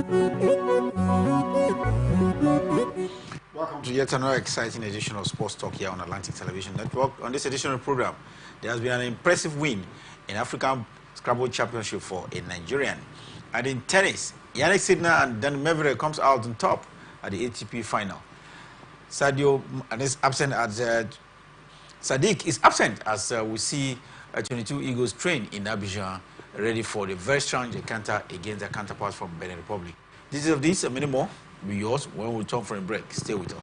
Welcome to yet another exciting edition of Sports Talk here on Atlantic Television Network. On this edition of the program, there has been an impressive win in African Scrabble Championship for a Nigerian. And in tennis, Yannick Sinner and Dan Mevere comes out on top at the ATP final. Sadiq is absent as we see 22 Eagles train in Abidjan, ready for the very strong encounter against their counterparts from Benin Republic. Details of this and many more will be yours when we return from a break. Stay with us.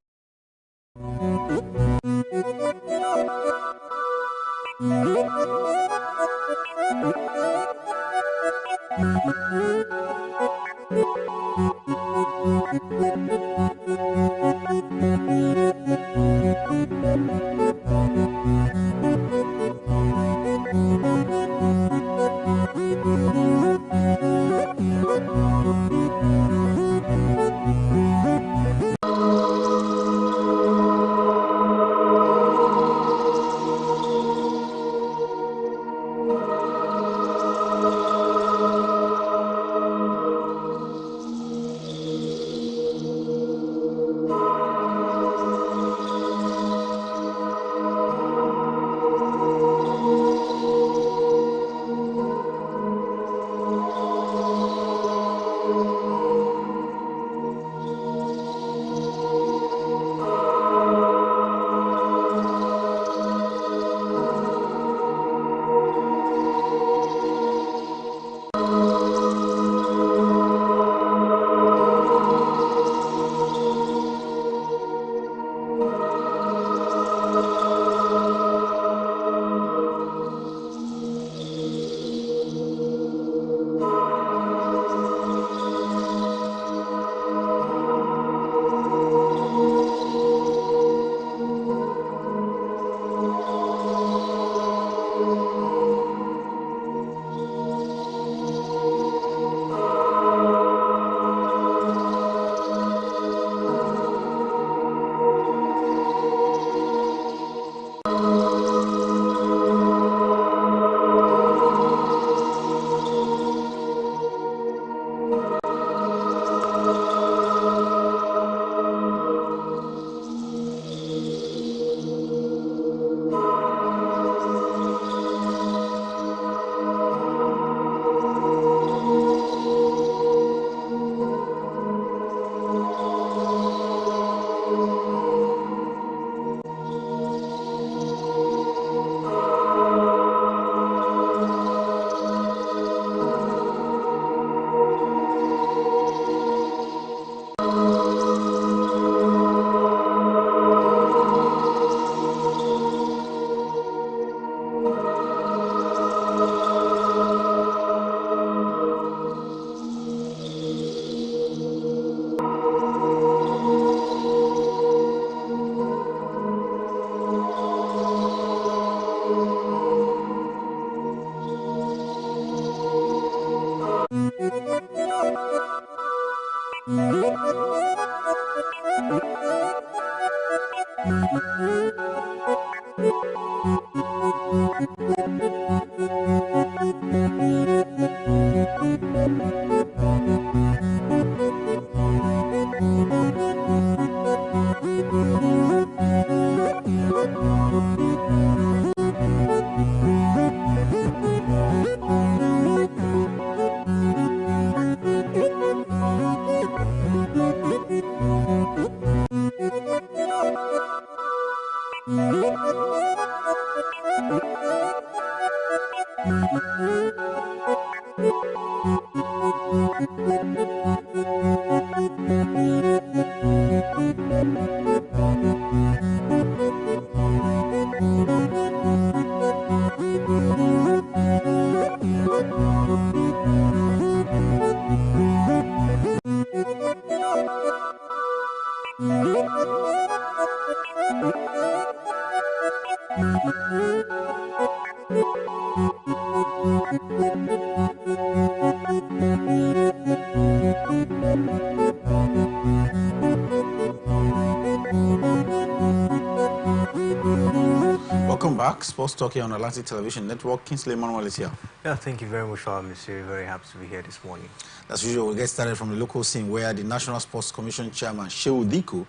Welcome back. Sports Talk here on Atlantic Television Network. Kingsley Emmanuel is here. Yeah, thank you very much for having me, sir. Very happy to be here this morning. As usual, we get started from the local scene where the National Sports Commission Chairman, Shehu Diko,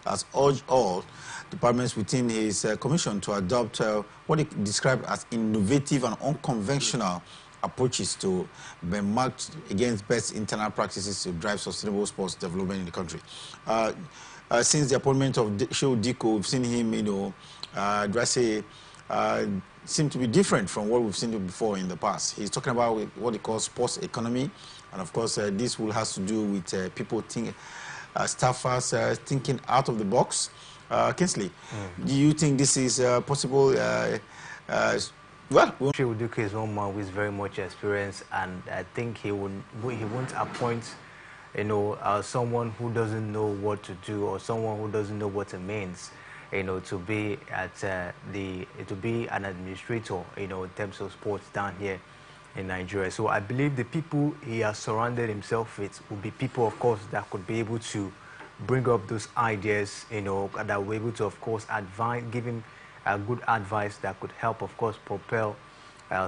has urged all departments within his commission to adopt what he described as innovative and unconventional approaches to be marked against best internal practices to drive sustainable sports development in the country. Since the appointment of Shehu Diko, we've seen him, seem to be different from what we've seen before in the past. He's talking about what he calls sports economy, and of course, this will has to do with people staffers thinking out of the box. Kingsley, do you think this is possible? Shehu Diko is one man who is very much experienced, and I think he won't appoint, someone who doesn't know what to do or someone who doesn't know what it means, to be an administrator, in terms of sports down here in Nigeria. So I believe the people he has surrounded himself with will be people, of course, that could be able to bring up those ideas, that will be able to, of course, give him good advice that could help, of course, propel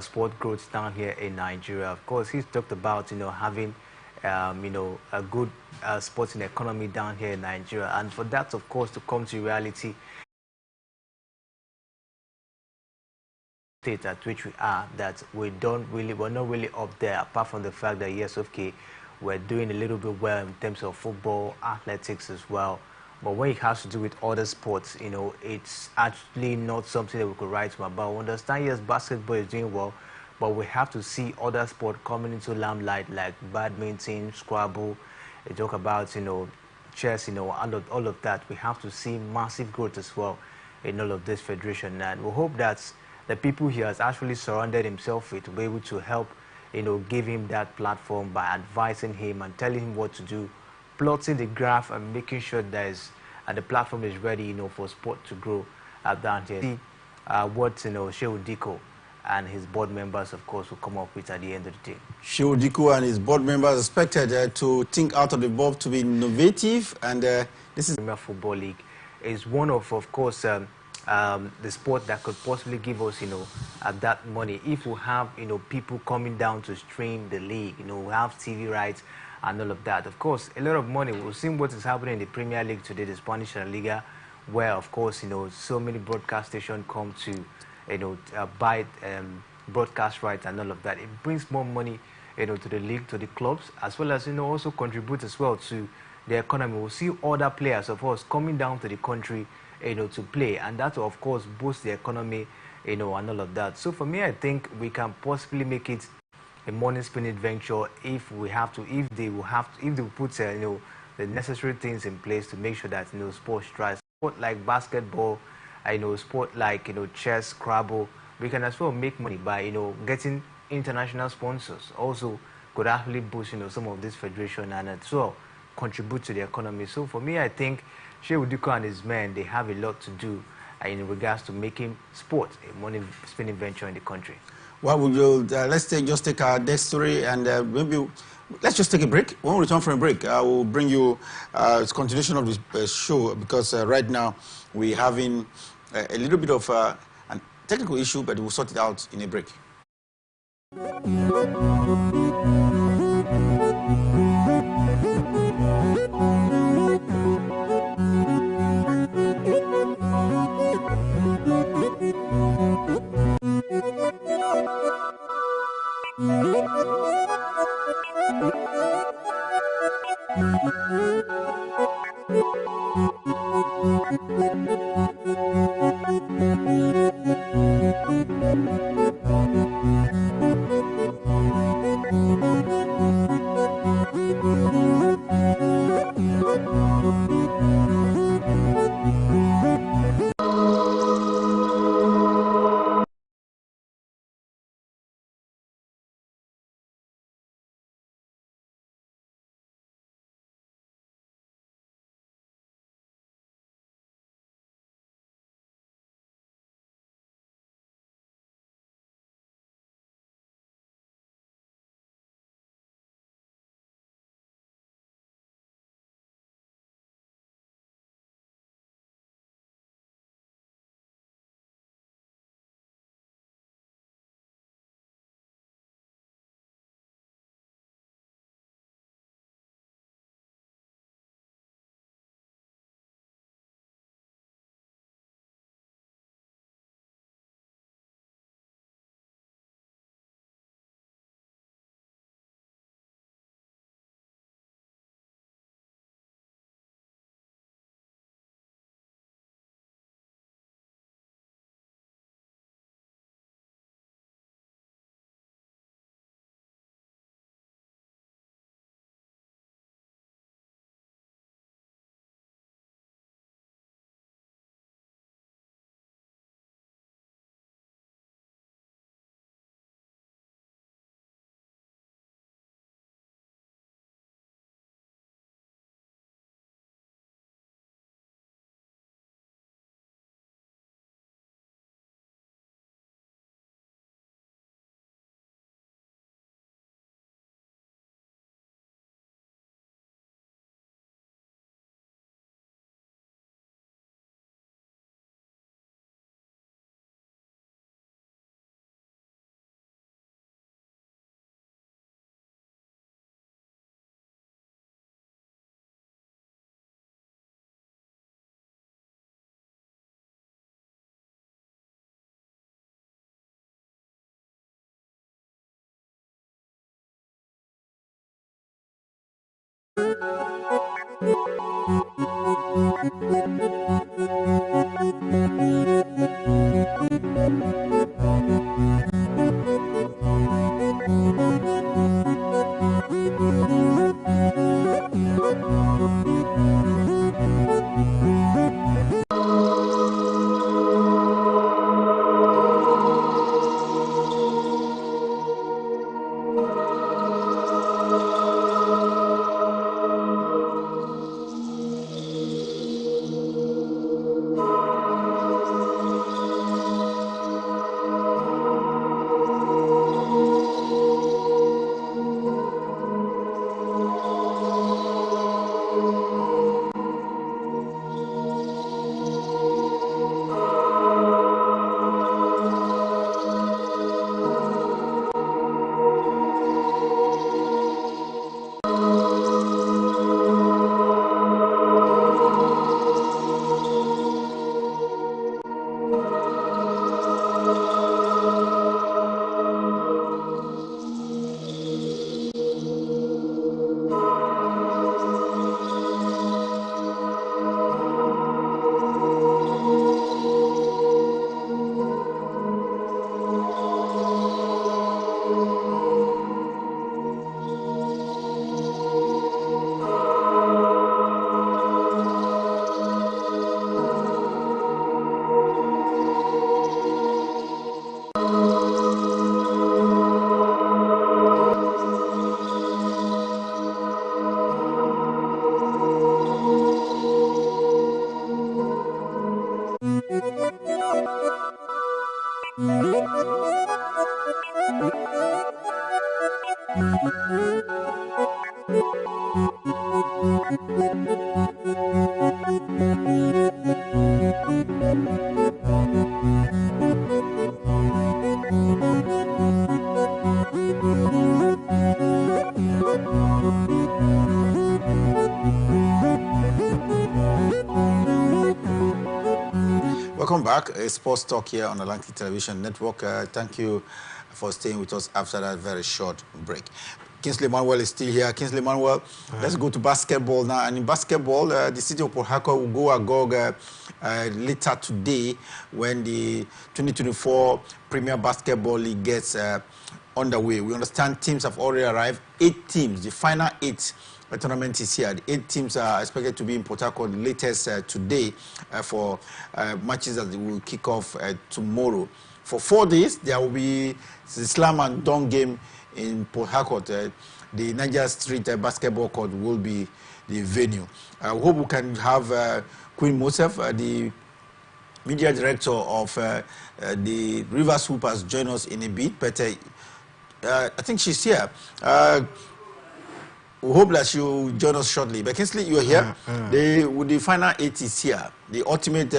sport growth down here in Nigeria. Of course, he's talked about, having, a good sporting economy down here in Nigeria. And for that, of course, to come to reality, state at which we are, that we're not really up there, apart from the fact that, yes, okay, we're doing a little bit well in terms of football, athletics as well. But when it has to do with other sports, it's actually not something that we could write about. We understand, yes, basketball is doing well, but we have to see other sports coming into limelight, like badminton, Scrabble. They talk about, chess, all of that. We have to see massive growth as well in all of this federation. And we hope that the people he has actually surrounded himself with will be able to help, give him that platform by advising him and telling him what to do, plotting the graph and making sure the platform is ready, for sport to grow down here. See what, Shehu Diko and his board members, of course, will come up with at the end of the day. Shehu Diko and his board members are expected to think out of the box, to be innovative, and this is Premier Football League is one of course, the sport that could possibly give us, that money if we have, people coming down to stream the league, we have TV rights and all of that. Of course, a lot of money. We've seen what is happening in the Premier League today, the Spanish La Liga, where, of course, so many broadcast stations come to, buy broadcast rights and all of that. It brings more money, to the league, to the clubs, as well as, also contribute as well to the economy. We'll see other players, of course, coming down to the country, to play, and that will, of course, boost the economy, and all of that. So for me, I think we can possibly make it a money spinning venture if they will put the necessary things in place to make sure that sports thrives. Sport like basketball, sport like chess, Scrabble, we can as well make money by getting international sponsors. Also could actually boost some of this federation and as well contribute to the economy. So for me, I think Shehu Diko and his men, they have a lot to do in regards to making sport a money spinning venture in the country. Well, we will, let's just take our next story, and maybe let's just take a break. When we return from a break, I will bring you a continuation of the show, because right now we're having a little bit of a technical issue, but we'll sort it out in a break. Welcome back. Sports Talk here on Atlantic Television Network. Thank you for staying with us after that very short break. Kingsley Manuel is still here. Kingsley Manuel, let's go to basketball now. And in basketball, the city of Port Harcourt will go agog later today when the 2024 Premier Basketball League gets underway. We understand teams have already arrived. 8 teams, the final 8. The tournament is here. The 8 teams are expected to be in Port Harcourt latest today for matches that will kick off tomorrow. For 4 days, there will be the slam and dunk game in Port Harcourt. The Niger Street basketball court will be the venue. I hope we can have Queen Mosef, the media director of the Rivers Hoopers, join us in a bit. But I think she's here. We hope that she'll join us shortly. But Kingsley, you're here. The final 8 is here. The ultimate,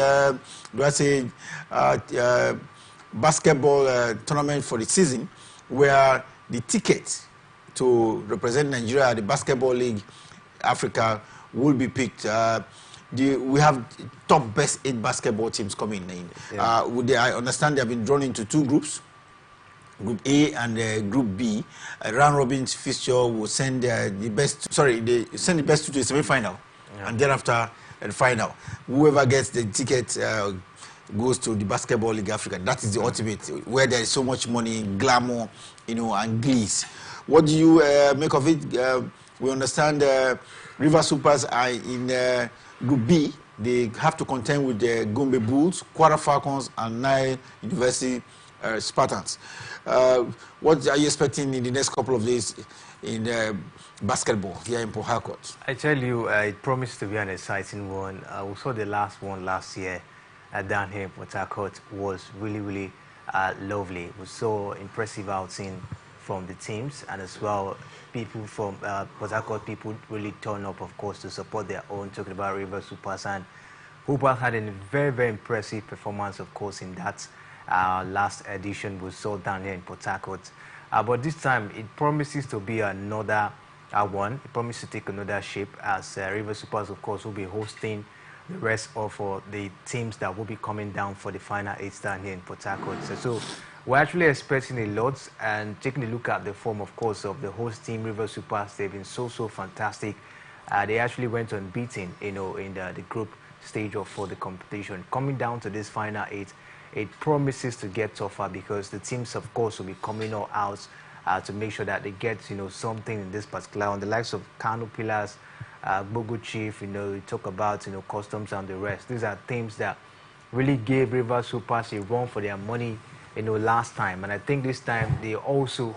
basketball tournament for the season, where the ticket to represent Nigeria at the Basketball League Africa will be picked. We have top best 8 basketball teams coming in. Yeah. I understand they have been drawn into 2 groups. Group A and Group B. Round robin fixture will send the best. They send the best 2 to the semi-final, and thereafter the final. Whoever gets the ticket goes to the Basketball League Africa. That is the ultimate, where there is so much money, glamour, and glees. What do you make of it? We understand River Supers are in Group B. They have to contend with the Gombe Bulls, Kwara Falcons, and Nile University Spartans. What are you expecting in the next couple of days in basketball here in Port Harcourt? I tell you, it promised to be an exciting one. We saw the last one last year down here in Port Harcourt. Was really lovely. We saw impressive outing from the teams, and as well people from Port Harcourt people really turn up, of course, to support their own. Talking about River Supers, and Hoopers had a very impressive performance, of course, in that last edition we saw down here in Port Harcourt. But this time it promises to be another one. It promises to take another shape, as River Supers, of course, will be hosting the rest of the teams that will be coming down for the final 8 down here in Port Harcourt. So we're actually expecting a lot, and taking a look at the form, of course, of the host team, River Supers. They've been so fantastic. They actually went unbeaten, in the group stage of for the competition. Coming down to this final 8, it promises to get tougher because the teams, of course, will be coming all out to make sure that they get, something in this particular. On the likes of Kano Pillars, Bogu Chief, we talk about, Customs and the rest. These are teams that really gave Rivers Supers a run for their money, last time. And I think this time they also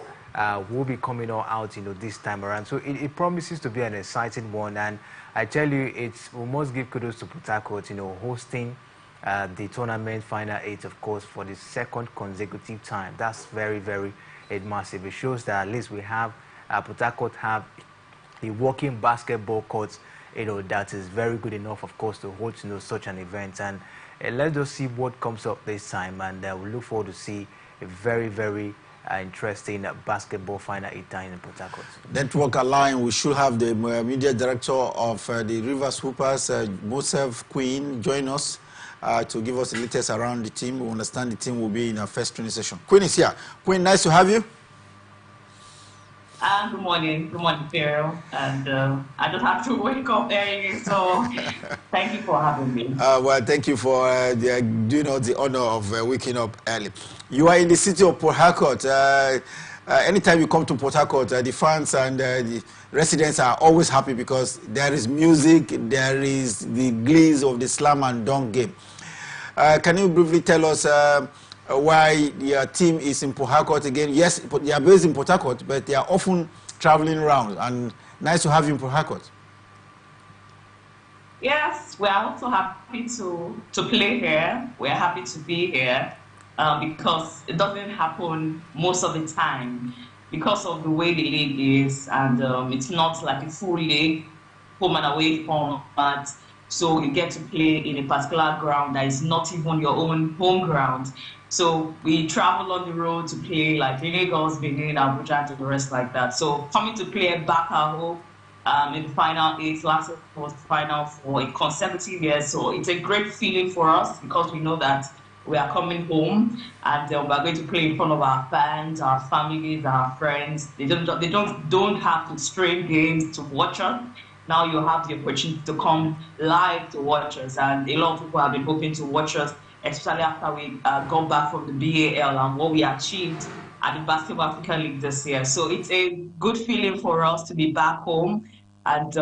will be coming all out, this time around. So it promises to be an exciting one. And I tell you, we must give kudos to Port Harcourt, hosting the tournament final 8, of course, for the second consecutive time. That's very, very massive. It shows that at least we have, Port Harcourt have a working basketball court, that is very good enough, of course, to hold, such an event. And let's just see what comes up this time. And we look forward to see a very, very interesting basketball final 8 time in Port Harcourt. Network Align, we should have the media director of the Rivers Hoopers, Mosef Queen, join us to give us the latest around the team. We understand the team will be in our first training session. Queen is here. Queen, nice to have you. Good morning, Pharaoh. And I just have to wake up early, so thank you for having me. Well, thank you for doing us the honor of waking up early. You are in the city of Port Harcourt. Anytime you come to Port Harcourt, the fans and the residents are always happy because there is music, there is the glees of the slam and dunk game. Can you briefly tell us why your team is in Port Harcourt again? Yes, they are based in Port Harcourt, but they are often traveling around. And nice to have you in Port Harcourt. Yes, we're also happy to play here. We're happy to be here because it doesn't happen most of the time because of the way the league is, and it's not like a full league, home and away format. So you get to play in a particular ground that is not even your own home ground. So we travel on the road to play like Lagos, Benin, Abuja, and the rest like that. So coming to play back at home in the final 8, last was final for a consecutive year. So it's a great feeling for us because we know that we are coming home and we are going to play in front of our fans, our families, our friends. They don't have to stream games to watch us. Now you have the opportunity to come live to watch us, and a lot of people have been hoping to watch us, especially after we got back from the BAL and what we achieved at the Basketball Africa League this year. So it's a good feeling for us to be back home, and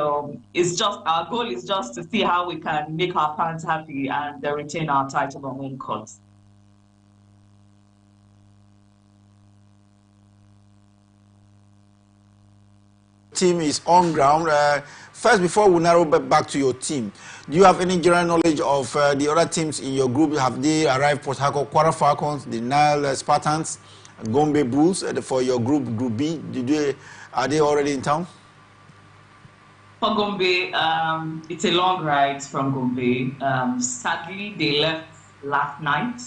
it's just our goal is just to see how we can make our fans happy and retain our title on home court. Team is on ground. First, before we narrow back to your team, do you have any general knowledge of the other teams in your group? Have they arrived? Port Harcourt, Kwara Falcons, the Nile Spartans, Gombe Bulls for your group, Group B. Are they already in town? For Gombe, it's a long ride from Gombe. Sadly, they left last night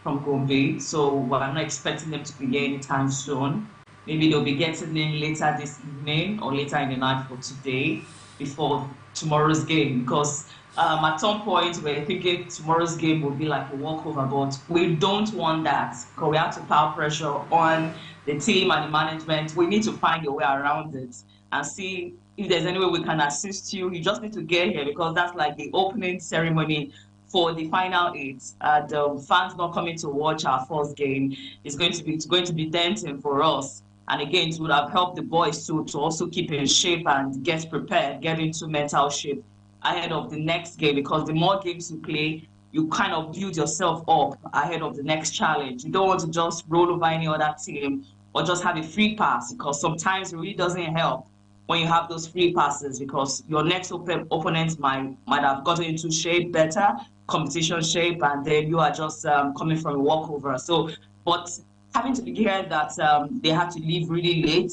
from Gombe, so we're not expecting them to be here anytime soon. Maybe they'll be getting in later this evening or later in the night for today before tomorrow's game, because at some point we're thinking tomorrow's game will be like a walkover, but we don't want that because we have to pile pressure on the team and the management. We need to find a way around it and see if there's any way we can assist you. You just need to get here because that's like the opening ceremony for the final 8. The fans not coming to watch our first game is going to be tempting for us. And again, it would have helped the boys to also keep in shape and get prepared, get into mental shape ahead of the next game, because the more games you play, you kind of build yourself up ahead of the next challenge. You don't want to just roll over any other team or just have a free pass, because sometimes it really doesn't help when you have those free passes, because your next opponent might have gotten into shape better, competition shape, and then you are just coming from a walkover. So, but having to be here that they have to leave really late,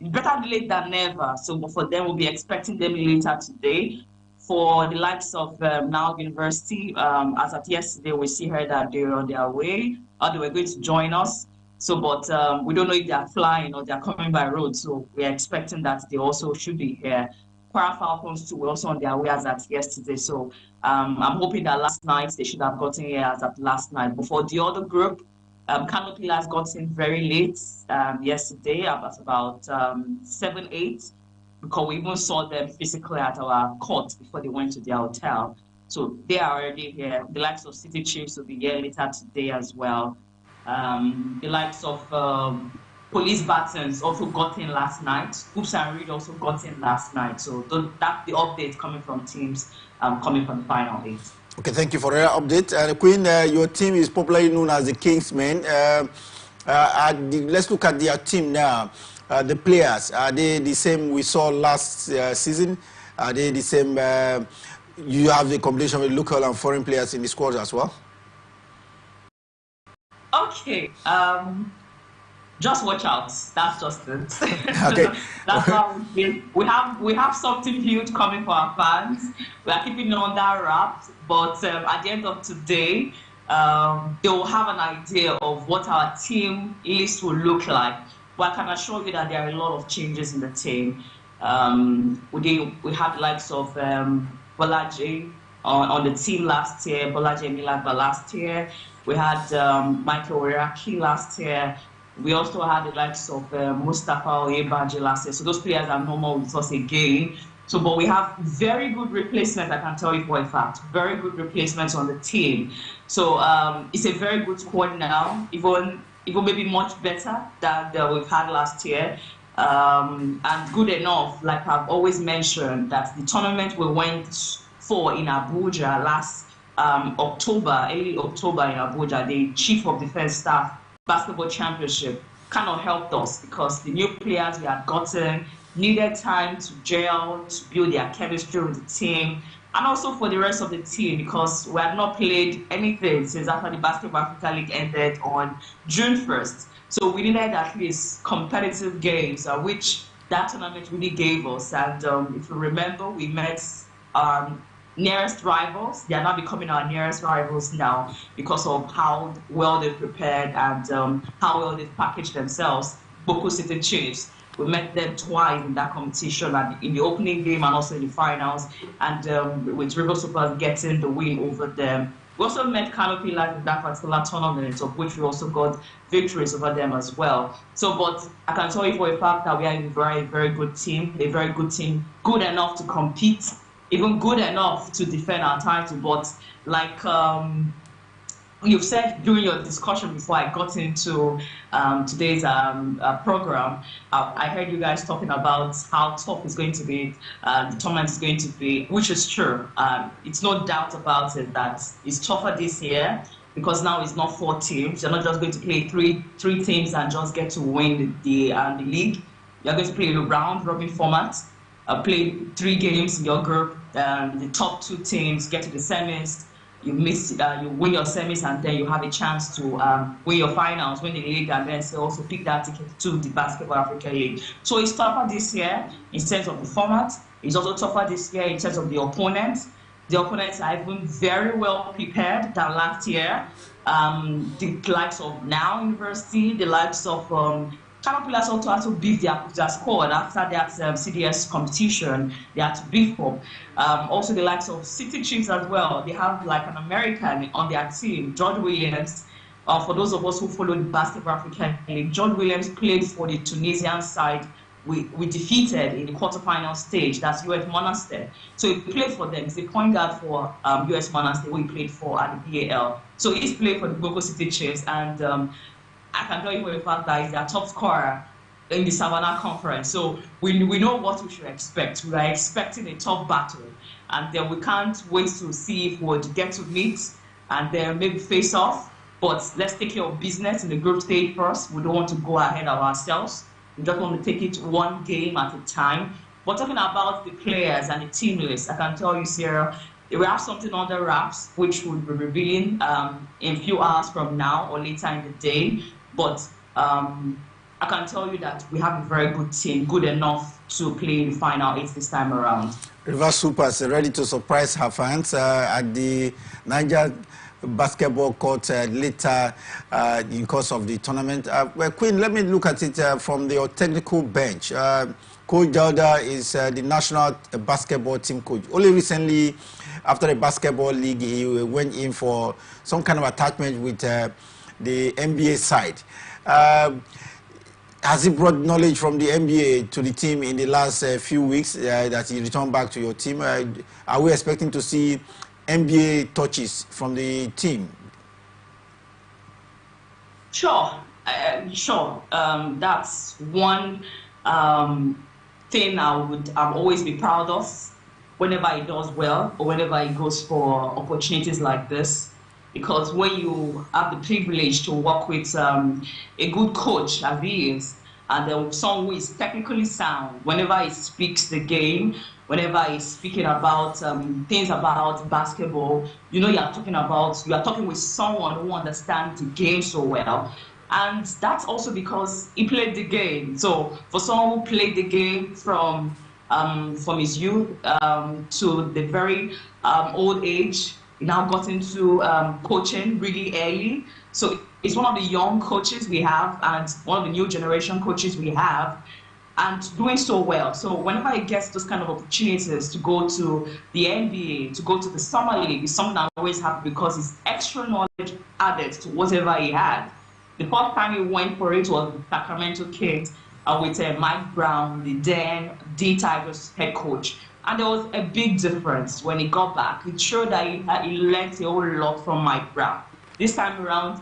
better late than never. So for them, we'll be expecting them later today. For the likes of Now University, as of yesterday, we see her that they're on their way, or they were going to join us. So, but we don't know if they're flying or they're coming by road. So we're expecting that they also should be here. Kwara Falcons too were also on their way as at yesterday. So I'm hoping that last night they should have gotten here as at last night. But for the other group, Kano Pillars got in very late yesterday, about 7, 8. because we even saw them physically at our court before they went to their hotel. So they are already here. The likes of City Chiefs will be here later today as well. The likes of Police Battens also got in last night. Oops and Reed also got in last night. So that's the update coming from teams coming from the final 8. Okay, thank you for that update. Queen, your team is popularly known as the Kingsmen. Let's look at their team now. The players, are they the same we saw last season? Are they the same? You have the combination with local and foreign players in the squad as well? Okay. Just watch out. That's just it. Okay. That's how we have something huge coming for our fans. We are keeping it under wraps, but at the end of today, they will have an idea of what our team list will look like. But I can assure you that there are a lot of changes in the team. We had the likes of Bolaji on the team last year, Bolaji Milagba last year. We had Michael Weraki last year. We also had the likes of Mustafa Oyebanji last year. So those players are no more with us again. So, but we have very good replacements, I can tell you for a fact. Very good replacements on the team. So it's a very good squad now, even maybe much better than we've had last year. And good enough, like I've always mentioned, that the tournament we went for in Abuja last October, early October in Abuja, the Chief of Defense Staff Basketball Championship kind of helped us because the new players we had gotten needed time to gel, to build their chemistry with the team, and also for the rest of the team because we had not played anything since after the Basketball Africa League ended on June 1st. So we needed at least competitive games, which that tournament really gave us. And if you remember, we met nearest rivals. They are now becoming our nearest rivals now because of how well they've prepared and how well they've packaged themselves. Boko City Chiefs. We met them twice in that competition, in the opening game and also in the finals, and with River Super getting the win over them. We also met Canopy Light in that particular tournament, of which we also got victories over them as well. So, but I can tell you for a fact that we are a very, very good team, good enough to compete, even good enough to defend our title. But like you've said during your discussion before I got into today's program, I heard you guys talking about how tough it's going to be, the tournament is going to be, which is true. It's no doubt about it that it's tougher this year because now it's not 4 teams. You're not just going to play three teams and just get to win the league. You're going to play a round-robin format, play 3 games in your group, the top 2 teams get to the semis. You win your semis, and then you have a chance to win your finals, win the league, and then also pick that ticket to the Basketball Africa League. So it's tougher this year in terms of the format. It's also tougher this year in terms of the opponents. The opponents are even very well prepared than last year. The likes of Now University, the likes of Canopy also had to beef their squad after that CDS competition. They had to beef up. Also, the likes of City Chiefs as well. They have like an American on their team, George Williams. For those of us who follow the Basketball African League, George Williams played for the Tunisian side. We defeated in the quarterfinal stage. That's US Monastir. So he played for them. He's the point guard for US Monastir, who he played for at the BAL. So he's played for the Boko City Chiefs, and I can tell you for a fact that he's their top scorer in the Savannah Conference. So we know what we should expect. We are expecting a tough battle. And then we can't wait to see if we would get to meet and then maybe face off. But let's take care of business in the group stage first. We don't want to go ahead of ourselves. We just want to take it one game at a time. But talking about the players and the team list, I can tell you, Sarah, we have something on the wraps, which we'll be revealing in a few hours from now or later in the day. But I can tell you that we have a very good team, good enough to play in the final 8 this time around. River Supers ready to surprise her fans at the Niger basketball court later in course of the tournament. Well, Queen, let me look at it from the technical bench. Coach Dauda is the national basketball team coach. Only recently, after the basketball league, he went in for some kind of attachment with the NBA side. has he brought knowledge from the NBA to the team in the last few weeks that he returned back to your team? Are we expecting to see NBA touches from the team? Sure, sure. That's one thing I'll always be proud of whenever he does well or whenever he goes for opportunities like this. Because when you have the privilege to work with a good coach, as he is, and someone who is technically sound, whenever he speaks the game, whenever he's speaking about things about basketball, you know you are talking with someone who understands the game so well. And that's also because he played the game. So for someone who played the game from his youth to the very old age, he now got into coaching really early. So he's one of the young coaches we have and one of the new generation coaches we have, and doing so well. So whenever he gets those kind of opportunities to go to the NBA, to go to the Summer League, it's something I'm always happy because it's extra knowledge added to whatever he had. The first time he went for it was the Sacramento Kings with Mike Brown, the then D-Tigers head coach. And there was a big difference when he got back. It showed that he learned a whole lot from Mike Brown. This time around,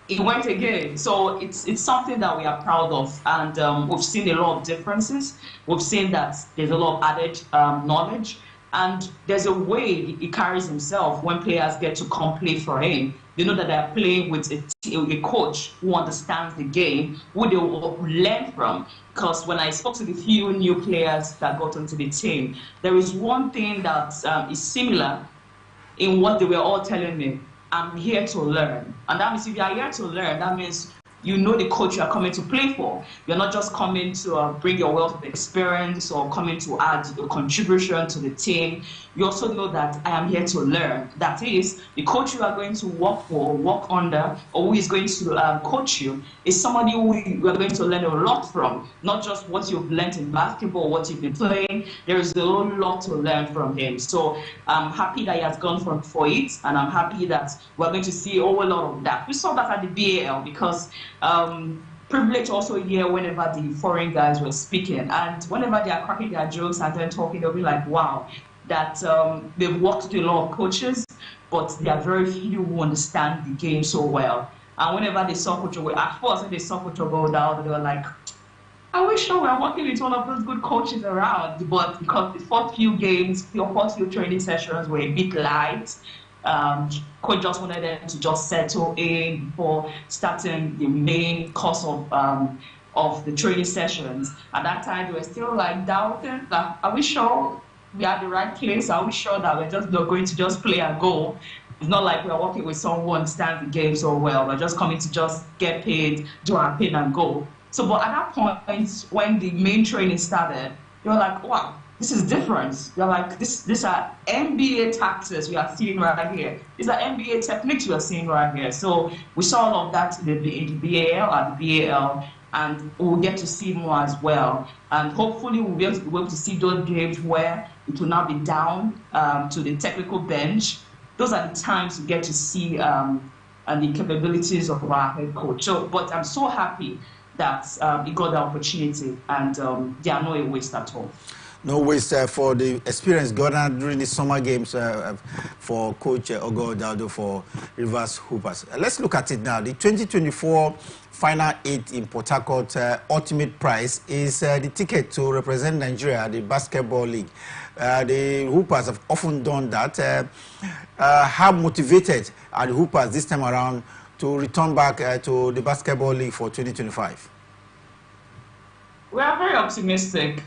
he went again. So it's something that we are proud of. And we've seen a lot of differences. We've seen that there's a lot of added knowledge. And there's a way he carries himself when players get to come play for him. They know that they're playing with a coach who understands the game, who they will learn from. Because when I spoke to the few new players that got onto the team, there is one thing that is similar in what they were all telling me. I'm here to learn. And that means if you are here to learn, that means you know the coach you are coming to play for. You're not just coming to bring your wealth of experience or coming to add a contribution to the team. You also know that I am here to learn. That is, the coach you are going to work for, or work under, or who is going to coach you is somebody who you are going to learn a lot from. Not just what you've learned in basketball, what you've been playing. There is a whole lot to learn from him. So I'm happy that he has gone for it, and I'm happy that we're going to see a whole lot of that. We saw that at the BAL because privilege also here whenever the foreign guys were speaking, and whenever they are cracking their jokes and then talking, they'll be like, wow, that they've worked with a lot of coaches, but there are very few who understand the game so well. And whenever they saw Coach Ogo, at first when they saw Coach Ogo down, they were like, I wish I were working with one of those good coaches around. But because the first few games, the first few training sessions were a bit light, coach just wanted them to just settle in before starting the main course of the training sessions. At that time, they were still like doubting, like, are we sure we are at the right place? Are we sure that we're just not going to just play and go? It's not like we're working with someone who understands the game so well. We're just coming to just get paid, do our thing and go. So, but at that point, when the main training started, you're like, wow, this is different. You're like, these are NBA tactics we are seeing right here. These are NBA techniques we are seeing right here. So we saw all of that in the BAL and the BAL, and we'll get to see more as well. And hopefully we'll be able to see those games where it will now be down to the technical bench. Those are the times we get to see and the capabilities of our head coach. So, but I'm so happy that he got the opportunity, and they are not a waste at all. No waste for the experience garnered during the summer games for Coach Ogo Daldo for Rivers Hoopers. Let's look at it now. The 2024 Final 8 in Port Harcourt ultimate prize is the ticket to represent Nigeria at the Basketball League. The Hoopers have often done that. How motivated are the Hoopers this time around to return back to the Basketball League for 2025? We are very optimistic.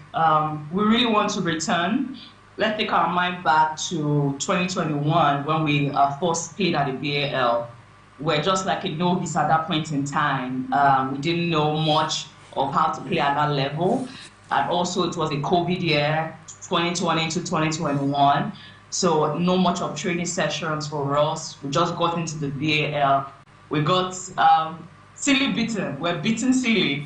We really want to return. Let's take our mind back to 2021 when we first played at the BAL. We're just like a novice at that point in time. We didn't know much of how to play at that level. And also it was a COVID year, 2020 to 2021. So no much of training sessions for us. We just got into the BAL. We got silly beaten. We're beaten silly.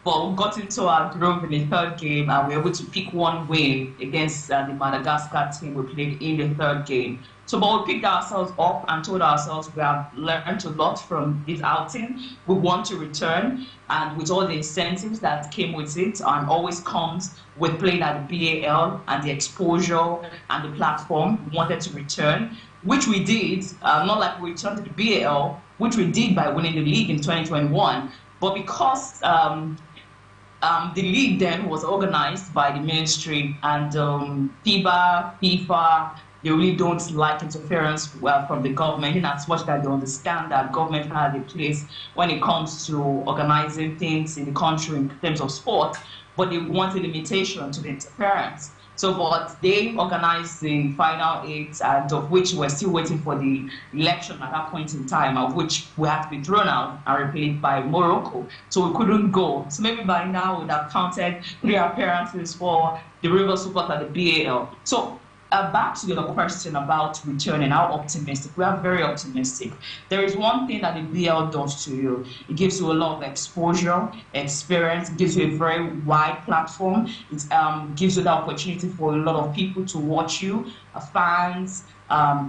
But we got into our groove in the third game and we were able to pick one win against the Madagascar team we played in the third game. So, but we picked ourselves up and told ourselves we have learned a lot from this outing. We want to return, and with all the incentives that came with it and always comes with playing at the BAL and the exposure and the platform, we wanted to return, which we did, not like we returned to the BAL, which we did by winning the league in 2021. But because the league then was organized by the ministry, and FIBA, FIFA, they really don't like interference from the government, in as much that they understand that government has a place when it comes to organizing things in the country in terms of sport, but they want a limitation to the interference. So, but they organized the final 8, and of which we're still waiting for the election at that point in time, of which we had to be thrown out and replaced by Morocco. So we couldn't go. So maybe by now we would have counted 3 appearances for the River Super at the BAL. So back to your question about returning, how optimistic. We are very optimistic. There is one thing that the BL does to you. It gives you a lot of exposure, experience. It gives you a very wide platform. It gives you the opportunity for a lot of people to watch you, fans,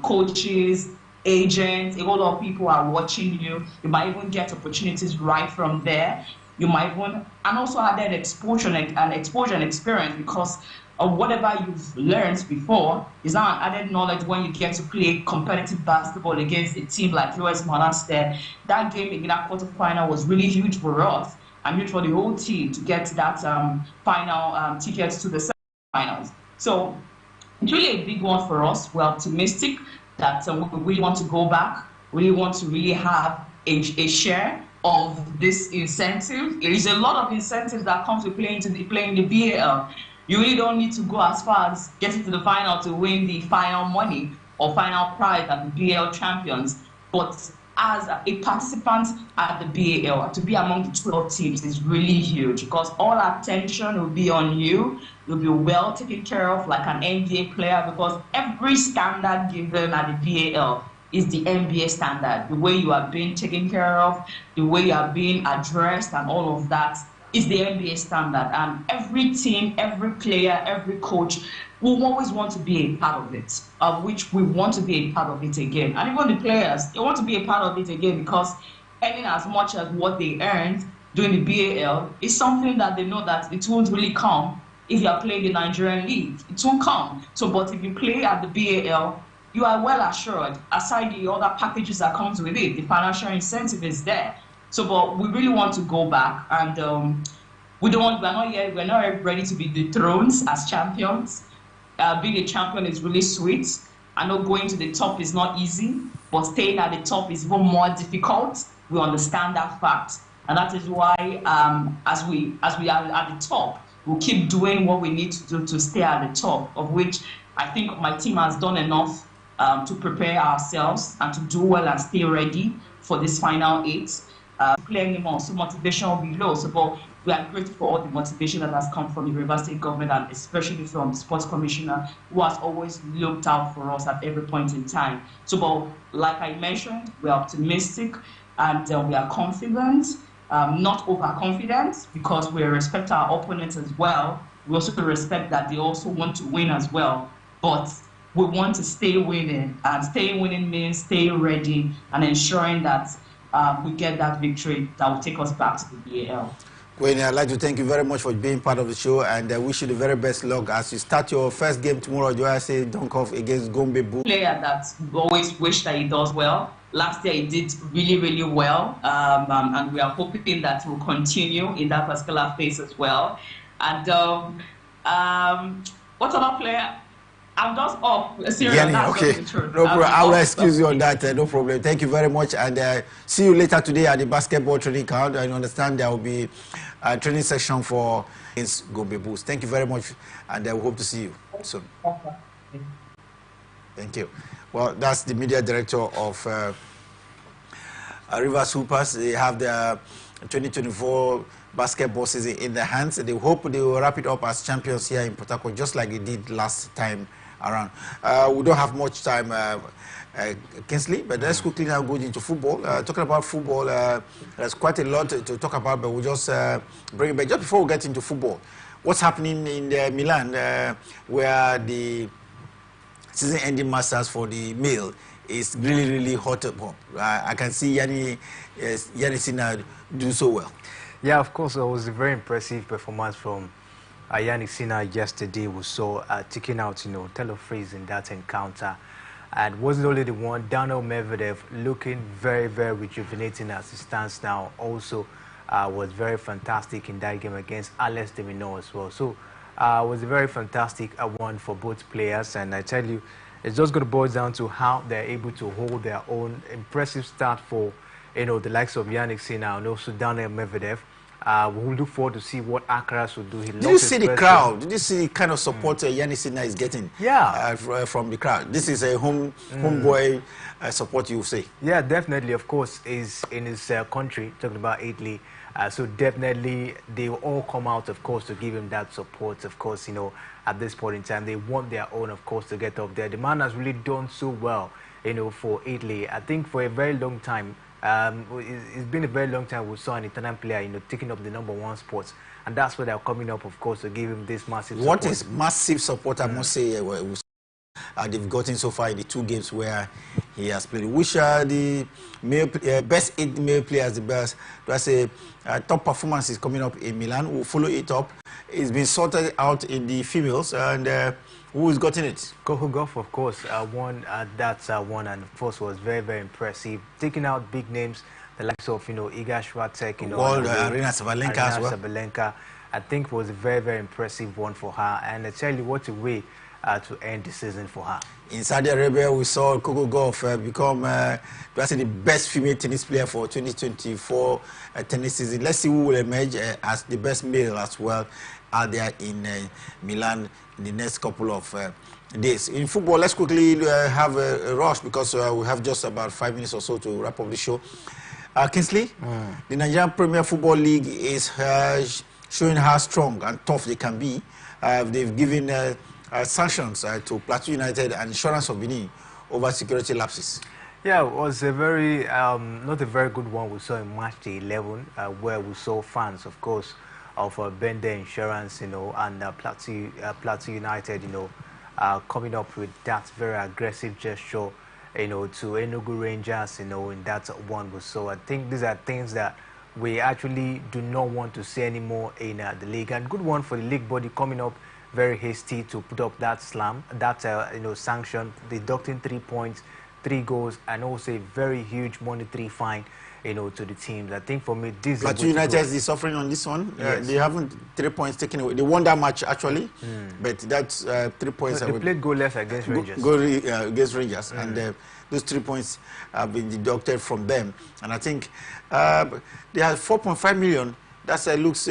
coaches, agents. A whole lot of people are watching you. You might even get opportunities right from there. You might even, and also added exposure and experience, because whatever you've learned before is now an added knowledge when you get to play competitive basketball against a team like US Monastir. That game in that quarterfinal was really huge for us and huge for the whole team to get that final tickets to the semifinals. So it's really a big one for us. We're optimistic that we really want to go back. We really want to really have a share of this incentive. There is a lot of incentives that comes with playing the BAL. You really don't need to go as far as getting to the final to win the final money or final prize at the BAL champions. But as a participant at the BAL, to be among the 12 teams is really huge, because all attention will be on you. You'll be well taken care of like an NBA player, because every standard given at the BAL is the NBA standard. The way you are being taken care of, the way you are being addressed, and all of that is the NBA standard. And every team, every player, every coach will always want to be a part of it, of which we want to be a part of it again. And even the players, they want to be a part of it again, because earning as much as what they earned during the BAL is something that they know that it won't really come if you are playing the Nigerian league. It won't come. So, but if you play at the BAL, you are well assured, aside the other packages that comes with it, the financial incentive is there. So, but we really want to go back, and we're not ready to be dethroned as champions. Being a champion is really sweet. I know going to the top is not easy, but staying at the top is even more difficult. We understand that fact, and that is why, as we are at the top, we'll keep doing what we need to do to stay at the top. Of which I think my team has done enough to prepare ourselves and to do well and stay ready for this final 8. Play anymore, so motivation will be low. So, but we are grateful for all the motivation that has come from the River State government, and especially from the sports commissioner, who has always looked out for us at every point in time. So, but like I mentioned, we are optimistic and we are confident, not overconfident, because we respect our opponents as well. We also respect that they also want to win as well. But we want to stay winning, and staying winning means staying ready and ensuring that we get that victory that will take us back to the BAL. Gwenny, I'd like to thank you very much for being part of the show, and wish you the very best luck as you start your first game tomorrow. Do I say Dunkov against Gombe Bulls? Player that always wish that he does well. Last year he did really, really well, and we are hoping that will continue in that particular phase as well. And what other player? I'm just off. Jenny, okay. No problem. I will excuse you on that. No problem. Thank you very much. And see you later today at the basketball training camp. I understand there will be a training session for Gombe Bulls. Thank you very much. And we hope to see you soon. Thank you. Well, that's the media director of River Hoopers. They have the 2024 basketball season in their hands. They hope they will wrap it up as champions here in Port Harcourt, just like they did last time around. We don't have much time, Kingsley, but let's quickly now go into football. Talking about football, there's quite a lot to talk about, but we'll just bring it back. Just before we get into football, what's happening in Milan, where the season-ending masters for the male is really hot up. I can see Yannick Sinner do so well. Yeah, of course, it was a very impressive performance from Yannick Sinner yesterday. We saw taking out, Taylor Fritz in that encounter. And wasn't only the one, Daniel Medvedev looking very rejuvenating as he stands now. Also was very fantastic in that game against Alex de Minaur as well. So it was a very fantastic one for both players. And I tell you, it's just going to boil down to how they're able to hold their own. Impressive start for, the likes of Yannick Sinner and also Daniel Medvedev. We'll look forward to see what Alcaraz will do. Did you see the crowd? Did you see the kind of support Yannick Sinner is getting? Yeah. From the crowd. This is a homeboy support, you say? Yeah, definitely. Of course, is in his country, talking about Italy. So definitely they will all come out, of course, to give him that support. Of course, at this point in time, they want their own, of course, to get up there. The man has really done so well, for Italy. I think for a very long time, it's been a very long time we saw an Italian player, taking up the #1 spot, and that's where they're coming up, of course, to give him this massive support. What is massive support, I must say, they've gotten so far in the 2 games where he has played. Which are the best 8 male players, the best? That's a top performance is coming up in Milan. We'll follow it up. It's been sorted out in the females, and who's gotten it? Coco Gauff, of course, won that one, and of course was very impressive, taking out big names, the likes of Iga Swiatek, Aryna Sabalenka as well. Sabalenka, I think was a very impressive one for her, and I tell you what a way to end the season for her. In Saudi Arabia, we saw Coco Gauff become the best female tennis player for 2024 tennis season. Let's see who will emerge as the best male as well out there in Milan in the next couple of days. In football, let's quickly have a rush because we have just about 5 minutes or so to wrap up the show. Kingsley, the Nigerian Premier Football League is showing how strong and tough they can be. They've given sanctions to Plateau United and Insurance of Benin over security lapses. Yeah, it was a very, not a very good one we saw in March the 11th, where we saw fans, of course, of Bende Insurance, and Plateau United, coming up with that very aggressive gesture, to Enugu Rangers, in that one we saw. I think these are things that we actually do not want to see anymore in the league. And good one for the league body coming up very hasty to put up that sanction, deducting 3 points, 3 goals, and also a very huge monetary fine, to the teams. I think for me, this Plateau United is suffering on this one. Yes. They haven't 3 points taken away. They won that match actually, but that's 3 points. So they played goalless against Rangers. Against Rangers, and those 3 points have been deducted from them. And I think they have 4.5 million. That looks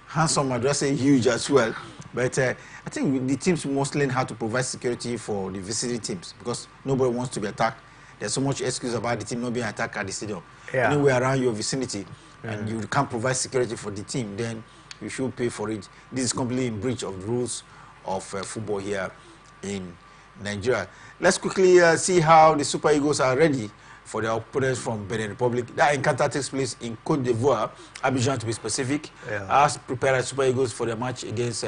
handsome, and that's huge as well. But I think the teams must learn how to provide security for the visiting teams because nobody wants to be attacked. There's so much excuse about the team not being attacked at the stadium. Yeah. Anywhere around your vicinity, and you can't provide security for the team, then you should pay for it. This is completely in breach of the rules of football here in Nigeria. Let's quickly see how the Super Eagles are ready for their opponents from Benin Republic. That encounter takes place in Côte d'Ivoire, Abidjan to be specific. As prepared Super Eagles for their match against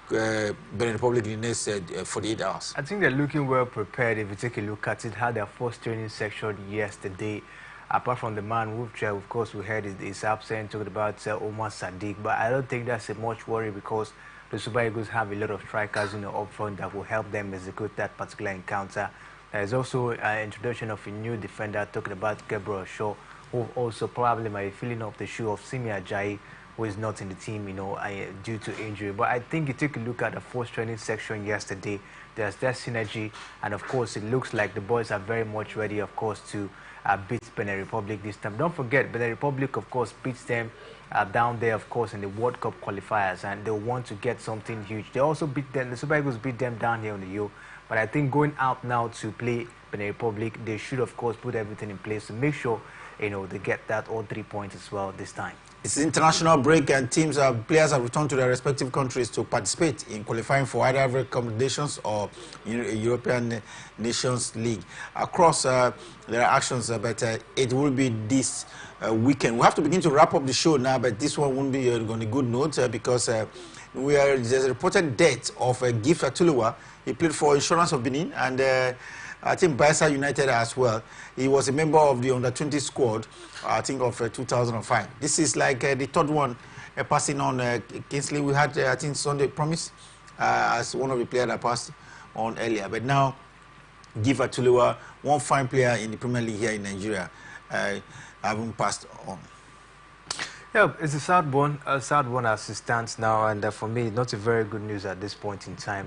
Benin Republic in the next 48 hours. I think they're looking well prepared. If you take a look at it, had their first training section yesterday. Apart from the man which, of course, we heard is absent, talking about Omar Sadiq, but I don't think that's a much worry because the Super Eagles have a lot of strikers, up front that will help them execute that particular encounter. There's also an introduction of a new defender, talking about Gabriel Shaw, who also probably might be filling up the shoe of Simi Ajayi, who is not in the team, due to injury. But I think you take a look at the first training section yesterday, there's that synergy, and of course, it looks like the boys are very much ready, of course, to beat Benin Republic this time. Don't forget, Benin Republic, of course, beats them down there, of course, in the World Cup qualifiers, and they want to get something huge. They also beat them, the Super Eagles beat them down here on the hill. But I think going out now to play Benin Republic, they should, of course, put everything in place to make sure, they get that all 3 points as well this time. It's international break, and players have returned to their respective countries to participate in qualifying for either African competitions or European Nations League. Across, there are actions, but it will be this weekend. We have to begin to wrap up the show now, but this one won't be on a good note because there's a reported death of Gift Atuluwa. He played for Insurance of Benin and I think Baisa United as well. He was a member of the under-20 squad, I think, of 2005. This is like the third one passing on Kingsley. We had, I think, Sunday Promise as one of the players that passed on earlier. But now, Gift Atuluwa, one fine player in the Premier League here in Nigeria, haven't passed on. Yeah, it's a sad one as it stands now, and for me, not a very good news at this point in time.